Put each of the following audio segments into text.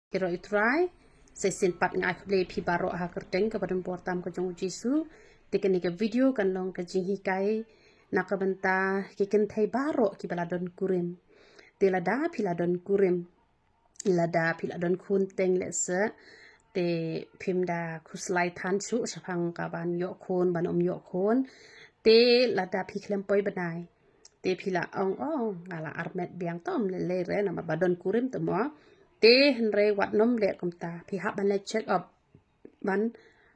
kira itrai saya sempat ngai play pi baro ha kerteng ke badan portam ke jong jisu tekan ke video kan long ke jing hikai nak benta kiken thai baro ki baladon kurim telada piladon kurim ilada piladon kun teng lese te pimda kuslai than chu sapang ka ban yo kon ban yo kon te lada pi klem poi banai te pila ong ngala armet biang tom le re na badon kurim to mo te henre wat nom le komta pi hab ban le check up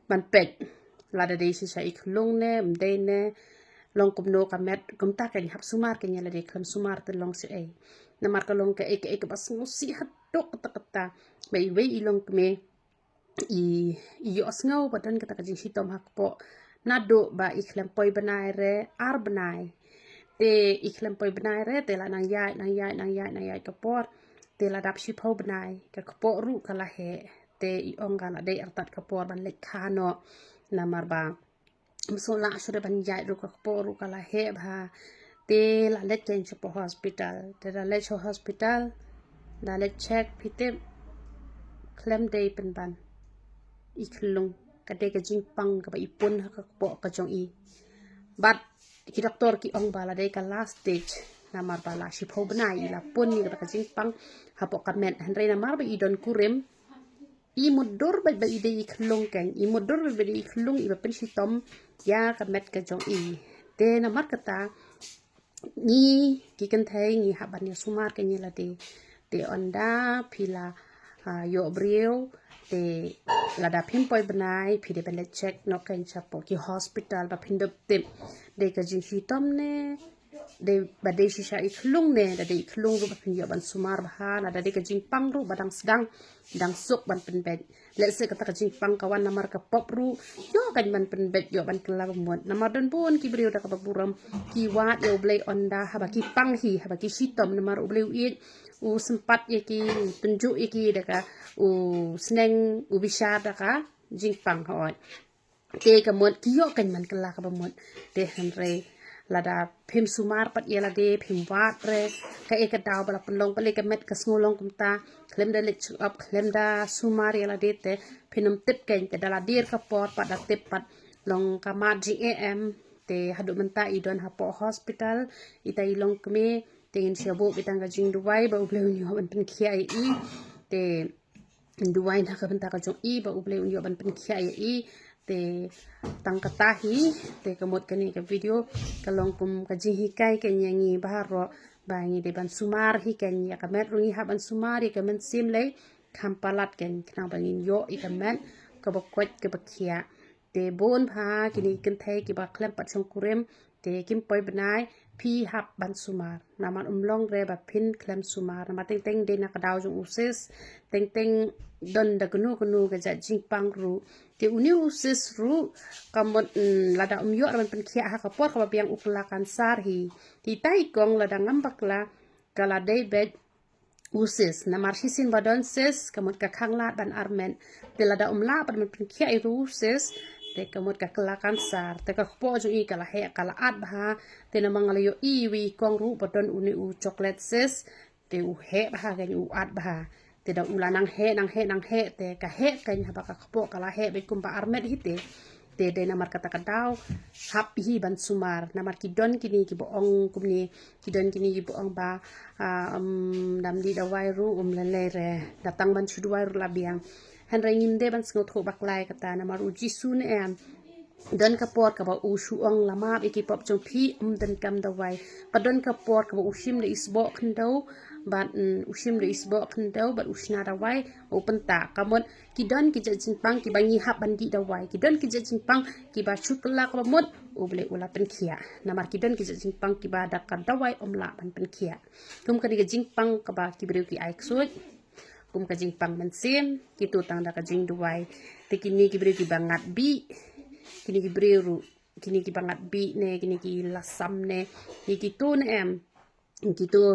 ban pek lada de si sa ik lung ne mde ne long kum no kamet komta kan hab sumar kan yala de kan sumar te long se e na mar ka long ke ek bas ngusi hatok kata bai we ilong me i yo asngau badan kata kajing hitom hakpo nado ba iklem poi banai re ar banai te iklem poi banai re te la nang yai kapor te la dap shipho banai ka kapor ru kala he te I ong kala de artat kapor ban lek khano na marba so la shure ban yai ru kapor ru kala he bha te la lek chen cho hospital te la lek cho hospital da lek check pite klem day pen ban iklung kade ka jing pang ka ba ipun ha ka po ka jong I bat ki doktor ki ong bala de ka last stage na mar bala shi pho banai la pun ni ka jing pang ha po ka met henre na mar ba I don kurim I mudur ba ide iklung kan I mudur ba iklung I ba pen shi tom ya ka met ka jong I te na mar kata ni ki kan thai ni ha ban ya sumar ka ni la te onda pila yo brio te lada pin poi banai pi de ben check no kan chapo ki hospital ba pin tip de ka jing hitom ne de ba de shisha iklung ne da de iklung ru ba pin yo ban sumar ba na da de ka jing pang ru badang sedang dang suk ban pen bed let's say kata ka jing pang kawan namar ka pop ru yo kan ban pen bed yo ban kala mon namar don pun ki brio da ka buram ki wat yo blay onda ha ba ki pang hi ha ba ki hitom namar u blay it u sempat yaki tunjuk yaki daka u seneng u bisa daka jingpang hoi te kamot kiyo kan man kala ka bamot te henre lada phim sumar pat yela de phim wat re ka ek daw bala penlong pale ka met ka ngolong kumta klem da lek up klem da sumar yela de te phinum tip ken te dala dir ka pot pat da tip pat long ka ma GAM te hadu menta I don hapo hospital itai long kme tingin siya bo bitang ka jing duway ba uble unyo ban pen kia I te duway na ka benta ka jong I ba uble unyo ban pen kia I te tang katahi te kamot kani ka video kalong kum ka jing hikai kanya ngi baharo ba ngi de ban sumar hi kanya ka met rungi ha ban sumar ka men sim le kampalat ken kna ban yo I ka men ka ba kwet ka ba kia te bon pha kini ken thai ki ba klem pat chong kurem te kim poi banai pi hap ban sumar naman umlong re ba pin klem sumar nama teng de na kadaw jong usis teng don da gnu ga ja jing pang ru te uni usis ru kamot lada yo ban pen khia ha ka por ka biang ukla kan sar hi ti tai kong lada ngambak la kala de bed usis na marhisin badon sis kamot ka khanglat ban armen te lada la ban pen khia I ru sis te kamot ka kelakan sar te ka po jo I kala he kala at bha te na mangal yo I wi kong ru bodon uni u chocolate sis te u he bha ga u at bha te da ula nang he te ka he kan ha ba ka po kala he be kum ba armet hi te de na mar kata kadaw hap hi ban sumar na mar ki don kini ki bo ong kumni ki don kini ki bo ong ba dam di da wai ru le re datang ban chu wai ru la biang henry nginde ban sngot ho baklai kata na maru jisun em don kapor ka ba usu ong lama iki pop jong phi dan kam da wai padon kapor ka ba ushim de isbo khndo ban ushim de isbo khndo ban usna da wai open ta kamon ki don ki jin pang ki bangi hap bandi da wai ki don ki jin pang ki ba chukla ka mot uble ula pen khia na mar ki don ki jin pang ki ba da ka da wai omla ban pen khia kum ka di jing pang ka ba ki breu ki ai ksoi kum ka jing pang man sim kitu tang da ka jing duwai te kini ki breu ki bangat bi kini ki breu kini ki bangat bi ne kini ki lasam ne ni kitu ne em kitu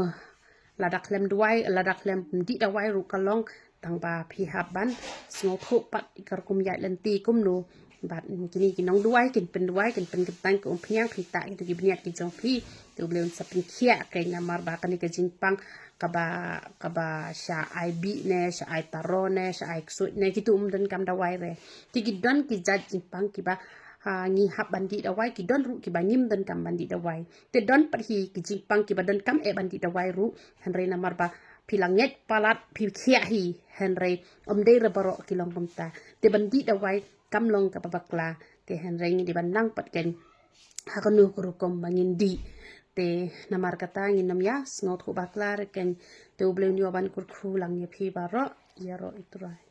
ladak lem duwai ladak lem di da wai ru kalong tang ba phi haban sngo tho pat ikar kum yai lenti kum no bat kini kinong duai kin pentang ko umpiang pita itu gibniat ki jongpi tu beliau sapin kia kai namar ba kan ke jingpang kaba sha ai bi ne sha ai taro ne sha ai ksut ne kitu dan kam dawai re ti don ki jat jingpang ki ba ngi hap bandi dawai ki don ru ki ba ngim dan kam bandi dawai te don perhi ki jingpang ki ba don kam bandi dawai ru henre namar ba pilangnyet palat pi kia hi henre omde rebaro kilong pemta te bandi dawai kam long ka babakla te henre ngi di bandang patken hakanu kurukom bangin di te namar kata nginam ya snot ko baklar ken te ublew nyoban kurku lang ye pi baro yaro iturai